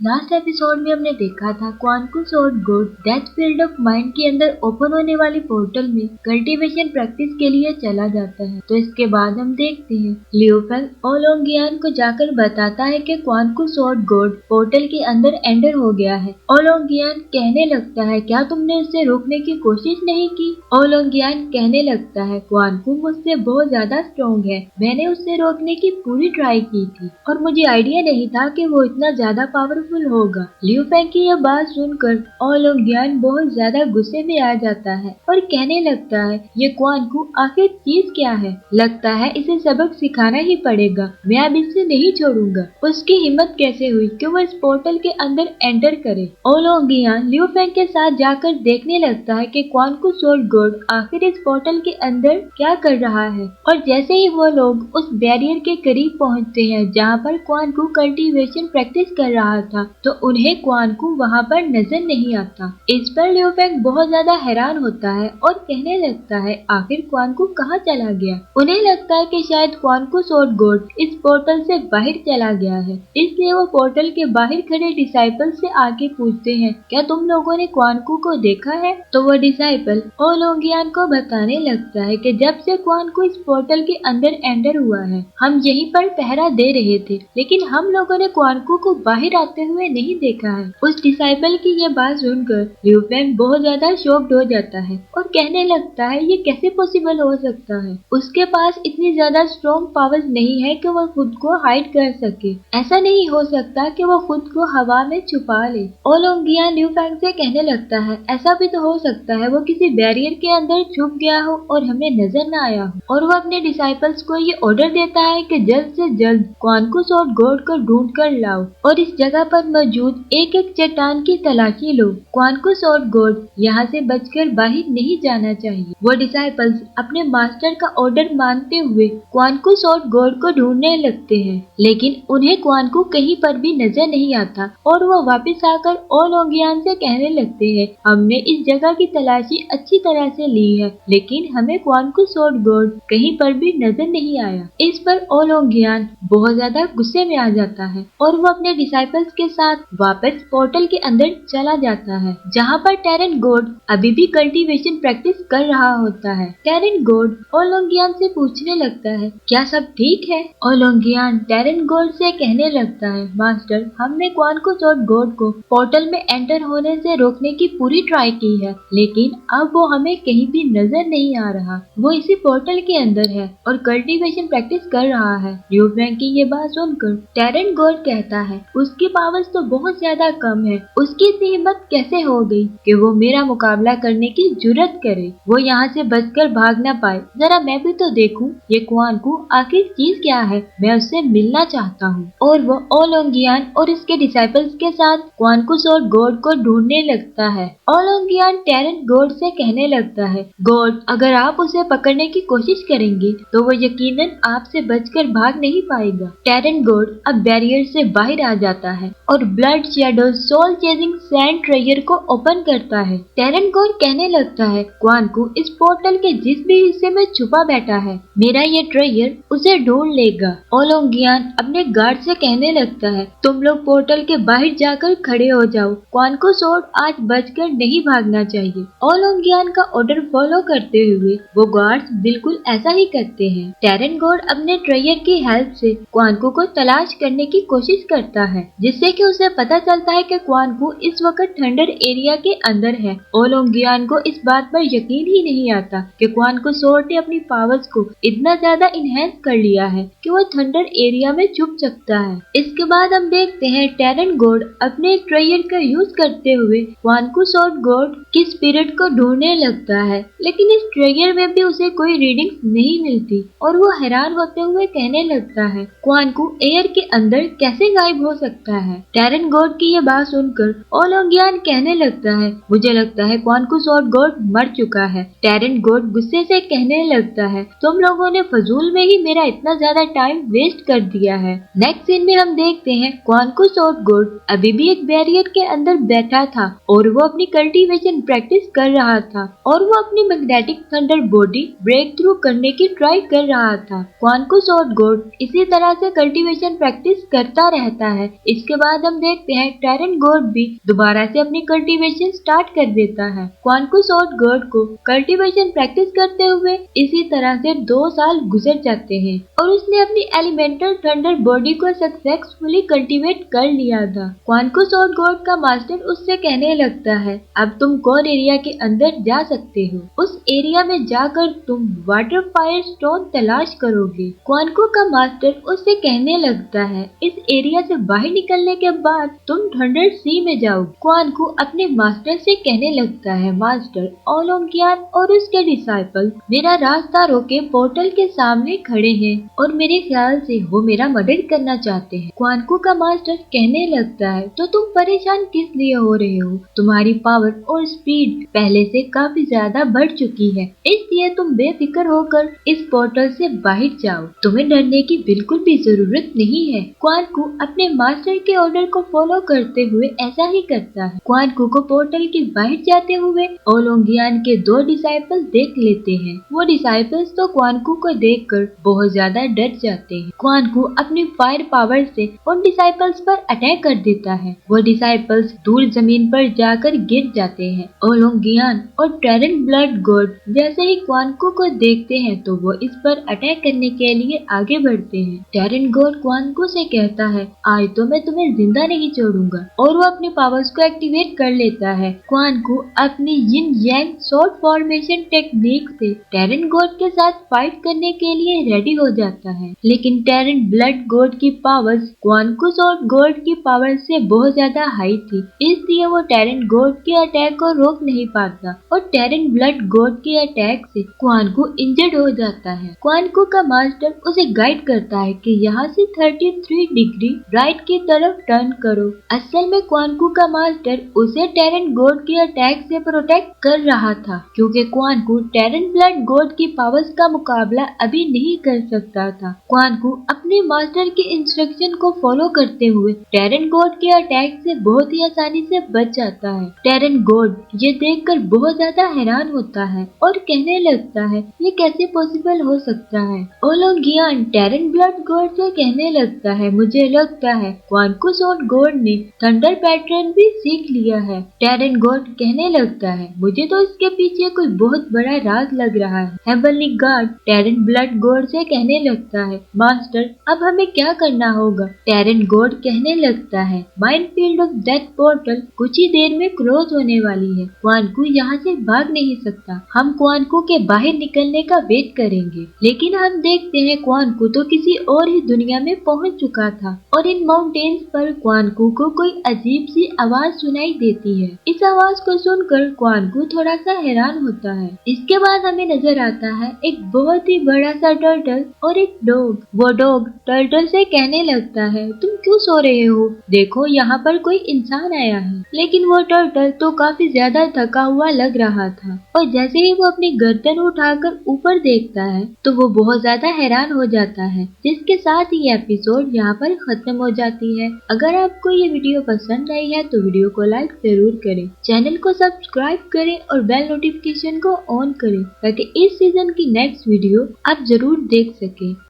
Last episode में हमने देखा था क्वानकुस और गोड डेथ फील्ड ऑफ माइंड के अंदर ओपन होने वाली पोर्टल में कल्टीवेशन प्रैक्टिस के लिए चला जाता है। तो इसके बाद हम देखते हैं लियू फेंग ओलोंगियान को जाकर बताता है कि क्वानकुस और गोड पोर्टल के अंदर एंटर हो गया है। ओलोंगियान कहने लगता है, क्या तुमने उसे रोकने की कोशिश नहीं की? ओलोंगियान कहने लगता है, क्वानकु मुझसे बहुत ज्यादा स्ट्रॉन्ग है, मैंने उसे रोकने की पूरी ट्राई की थी और मुझे आइडिया नहीं था कि वो इतना ज्यादा पावरफुल होगा। लियू फेंग की यह बात सुनकर ओलोंगियान बहुत ज्यादा गुस्से में आ जाता है और कहने लगता है, ये क्वानकु आखिर चीज क्या है? लगता है इसे सबक सिखाना ही पड़ेगा, मैं अब इसे नहीं छोड़ूंगा। उसकी हिम्मत कैसे हुई कि वो इस पोर्टल के अंदर एंटर करे? ओलोंगियान लियू फेंग के साथ जाकर देखने लगता है कि क्वानकुस और गोड आखिर इस पोर्टल के अंदर क्या कर रहा है। और जैसे ही वो लोग उस बैरियर के करीब पहुंचते हैं जहाँ पर क्वानकु कल्टीवेशन प्रैक्टिस कर रहा था, तो उन्हें क्वानकु वहाँ पर नजर नहीं आता। इस पर लियू फेंग बहुत ज्यादा हैरान होता है और कहने लगता है, आखिर क्वानकु कहाँ चला गया? उन्हें लगता है कि शायद क्वानकुस और गोड इस पोर्टल से बाहर चला गया है, इसलिए वो पोर्टल के बाहर खड़े डिसाइपल से आके पूछते हैं, क्या तुम लोगों ने क्वानकु को देखा है? तो वो डिसाइपल ओलोंगियान को बताने लगता है कि जब से क्वानकु इस पोर्टल के अंदर एंटर हुआ है, हम यहीं पर पहरा दे रहे थे, लेकिन हम लोगों ने क्वानकु को बाहर आते हुए नहीं देखा है। उस डिसाइपल की ये बात सुनकर लियू फेंग बहुत ज्यादा शॉक्ड हो जाता है और कहने लगता है, ये कैसे पॉसिबल हो सकता है? उसके पास इतनी ज्यादा स्ट्रॉन्ग पावर्स नहीं है कि वो खुद को हाइड कर सके। ऐसा नहीं हो सकता कि वो खुद को हवा में छुपा ले। ओलोंगियान लियू फेंग से कहने लगता है, ऐसा भी तो हो सकता है वो किसी बैरियर के अंदर छुप गया हो और हमें नजर न आया हो। और वो अपने डिसाइपल्स को ये ऑर्डर देता है कि जल्द से जल्द क्वानकुस और गोड को ढूंढ कर लाओ और इस जगह पर मौजूद एक एक चट्टान की तलाशी लो। क्वानकुस और गोड यहाँ से बचकर बाहर नहीं जाना चाहिए। वो डिसाइपल्स अपने मास्टर का ऑर्डर मानते हुए क्वानकुस और गोड को ढूंढने लगते हैं, लेकिन उन्हें क्वानकु कहीं पर भी नजर नहीं आता और वो वापस आकर ओलोंगियान से कहने लगते हैं, हमने इस जगह की तलाशी अच्छी तरह से ली है, लेकिन हमें क्वानकुस और गोड कहीं पर भी नजर नहीं आया। इस पर ओलोंगियान बहुत ज्यादा गुस्से में आ जाता है और वो अपने डिसाइपल्स के साथ वापस पोर्टल के अंदर चला जाता है, जहाँ पर टेरन गोड अभी भी कल्टीवेशन प्रैक्टिस कर रहा होता है। टेरन गोड ओलोंगियान से पूछने लगता है, क्या सब ठीक है? ओलोंगियान टेरन गोड से कहने लगता है, मास्टर, हमने क्वानकुस और गोड को पोर्टल में एंटर होने से रोकने की पूरी ट्राई की है, लेकिन अब वो हमें कहीं भी नजर नहीं आ रहा। वो इसी पोर्टल के अंदर है और कल्टीवेशन प्रैक्टिस कर रहा है। लियू फेंग की ये बात सुनकर टेरन गोड कहता है, उसकी पावर्स तो बहुत ज्यादा कम है, उसकी इतनी हिम्मत कैसे हो गई कि वो मेरा मुकाबला करने की जुर्रत करे? वो यहाँ से बचकर भाग ना पाए। जरा मैं भी तो देखूं ये क्वानकु आखिर चीज क्या है, मैं उससे मिलना चाहता हूँ। और वो ओलोंगियान और इसके डिसाइपल्स के साथ क्वानकुस और गोड को ढूंढने लगता है। ओलोंगियान टेरन गोड से कहने लगता है, गोड, अगर आप उसे पकड़ने की कोशिश करेंगे तो वो यकीनन आपसे बचकर भाग नहीं पाएगा। टेरन गोड अब बैरियर से बाहर आ जाता है और blood shadow soul chasing sand ट्रेयर को ओपन करता है। टेरन गोड कहने लगता है, क्वानकु इस पोर्टल के जिस भी हिस्से में छुपा बैठा है, मेरा ये ट्रेयर उसे ढूंढ लेगा। ओलोंगियान अपने गार्ड से कहने लगता है, तुम लोग पोर्टल के बाहर जाकर खड़े हो जाओ, क्वानकुस और आज बचकर नहीं भागना चाहिए। ओलोंगियान का ऑर्डर फॉलो करते हुए वो गार्ड्स बिल्कुल ऐसा ही करते हैं। टेरन गोड अपने ट्रेयर की हेल्प से क्वानकु को तलाश करने की कोशिश करता है, जिससे कि उसे पता चलता है कि क्वानकु इस वक्त थंडर एरिया के अंदर है। ओलोंगियान को इस बात पर यकीन ही नहीं आता कि क्वानकु सोर्ड ने अपनी पावर्स को इतना ज्यादा इनहेंस कर लिया है कि वो थंडर एरिया में छुप सकता है। इसके बाद हम देखते हैं टेरन गोड अपने ट्रेयर का यूज करते हुए क्वानकुस और गोड की स्पिरिट को ढूंढने लगता है, लेकिन इस ट्रेयर में भी उसे कोई रीडिंग्स नहीं मिलती और वो हैरान होते हुए कहने लगता है, क्वानकु एयर के अंदर कैसे गायब हो सकता है? टेरन गोड की ये बात सुनकर ओलोंगियान कहने लगता है, मुझे लगता है क्वानकुस और गोड मर चुका है। टेरन गोड गुस्से से कहने लगता है, तुम लोगों ने फजूल में ही मेरा इतना ज्यादा टाइम वेस्ट कर दिया है। नेक्स्ट सीन में हम देखते हैं क्वानकुस और गोड अभी भी एक बैरियर के अंदर बैठा था और वो अपनी कल्टीवेशन प्रैक्टिस कर रहा था और वो अपनी magnetic thunder body break through करने की ट्राई कर रहा था। क्वानकुस और गोड इसी तरह से कल्टीवेशन प्रैक्टिस करता रहता है। इसके बाद बाद हम देखते हैं टेरन गोड भी दोबारा से अपनी कल्टीवेशन स्टार्ट कर देता है। क्वानकू स्वॉर्ड गोड को कल्टीवेशन प्रैक्टिस करते हुए इसी तरह से 2 साल गुजर जाते हैं और उसने अपनी एलिमेंटल थंडर बॉडी को सक्सेसफुली कल्टीवेट कर लिया था। क्वानकू स्वॉर्ड गोड का मास्टर उससे कहने लगता है, अब तुम कोर एरिया के अंदर जा सकते हो। उस एरिया में जाकर तुम वाटर फायर स्टोन तलाश करोगे। क्वानकू का मास्टर उससे कहने लगता है, इस एरिया से बाहर निकलने के बाद तुम थंडर सी में जाओ। क्वानकू अपने मास्टर से कहने लगता है, मास्टर ओलोंगियान और उसके डिसाइपल मेरा रास्ता रोके पोर्टल के सामने खड़े हैं और मेरे ख्याल से वो मेरा मदद करना चाहते हैं। क्वानकू का मास्टर कहने लगता है, तो तुम परेशान किस लिए हो रहे हो? तुम्हारी पावर और स्पीड पहले से काफी ज्यादा बढ़ चुकी है, इसलिए तुम बेफिक्र होकर इस पोर्टल से बाहर जाओ। तुम्हें डरने की बिल्कुल भी जरूरत नहीं है। क्वानकू अपने मास्टर के ऑर्डर को फॉलो करते हुए ऐसा ही करता है। क्वानकू को पोर्टल के बाहर जाते हुए ओलोंगियान के 2 डिसाइपल देख लेते हैं। वो डिसाइपल्स तो क्वानकू को देखकर बहुत ज्यादा डर जाते हैं। क्वानकू अपनी फायर पावर से उन डिसाइपल्स पर अटैक कर देता है। वो डिसाइपल्स दूर जमीन पर जाकर गिर जाते हैं। ओलोंगियान और टेरन ब्लड गॉड जैसे ही क्वानकू को देखते हैं तो वो इस पर अटैक करने के लिए आगे बढ़ते हैं। टेरन गॉड क्वानकू से कहता है, आज तो मैं तुम्हें जिंदा नहीं छोड़ूंगा, और वो अपनी पावर्स को एक्टिवेट कर लेता है। क्वानकू अपनी यिन यांग शॉर्ट फॉर्मेशन टेक्निक से टेरन गॉड के साथ फाइट करने के लिए रेडी हो जाता है, लेकिन टेरन ब्लड गॉड की पावर्स क्वानकू शॉर्ट गॉड की पावर से बहुत ज्यादा हाई थी, इसलिए वो टेरन गॉड के अटैक को रोक नहीं पाता और टेरन ब्लड गॉड के अटैक से क्वानकू इंजर्ड हो जाता है। क्वानकू का मास्टर उसे गाइड करता है कि यहाँ से 33 डिग्री राइट की तरफ टर्न करो। असल में क्वानकू का मास्टर उसे टेरन गॉड के अटैक से प्रोटेक्ट कर रहा था, क्योंकि क्वानकू टेरन ब्लड गॉड की पावर्स का मुकाबला अभी नहीं कर सकता था। क्वानकू अपने मास्टर के इंस्ट्रक्शन को फॉलो करते हुए टेरन गॉड के अटैक से बहुत ही आसानी से बच जाता है। टेरन गॉड ये देखकर बहुत ज्यादा हैरान होता है और कहने लगता है, ये कैसे पॉसिबल हो सकता है? ओलोंगियान टेरन ब्लड गॉड से कहने लगता है, मुझे लगता है क्वानकू स्वॉर्ड गॉड ने थंडर पैटर्न भी सीख लिया है। टेरन गॉड कहने लगता है, मुझे तो इसके पीछे कोई बहुत बड़ा राज लग रहा है। Heavenly guard terrain blood God से कहने लगता है, मास्टर अब हमें क्या करना होगा? टेरन गॉड कहने लगता है, mind field of death portal कुछ ही देर में क्लोज होने वाली है। क्वानकू यहाँ से भाग नहीं सकता, हम क्वानकू के बाहर निकलने का वेट करेंगे। लेकिन हम देखते हैं क्वानकू तो किसी और ही दुनिया में पहुंच चुका था और इन माउंटेन्स पर क्वानकू को कोई अजीब सी आवाज सुनाई देती है। इस आवाज को सुनकर क्वानकू थोड़ा सा हैरान होता है। इसके बाद हमें नजर आता है एक बहुत ही बड़ा सा टर्टल और एक डॉग। वो डॉग टर्टल से कहने लगता है, तुम क्यों सो रहे हो? देखो यहाँ पर कोई इंसान आया है। लेकिन वो टर्टल तो काफी ज्यादा थका हुआ लग रहा था और जैसे ही वो अपनी गर्दन उठाकर ऊपर देखता है तो वो बहुत ज्यादा हैरान हो जाता है। जिसके साथ ही एपिसोड यहाँ पर खत्म हो जाती है। अगर आपको ये वीडियो पसंद आई है तो वीडियो को लाइक जरूर करें, चैनल को सब्सक्राइब करें और बेल नोटिफिकेशन को ऑन करें ताकि इस सीजन की नेक्स्ट वीडियो आप जरूर देख सकें।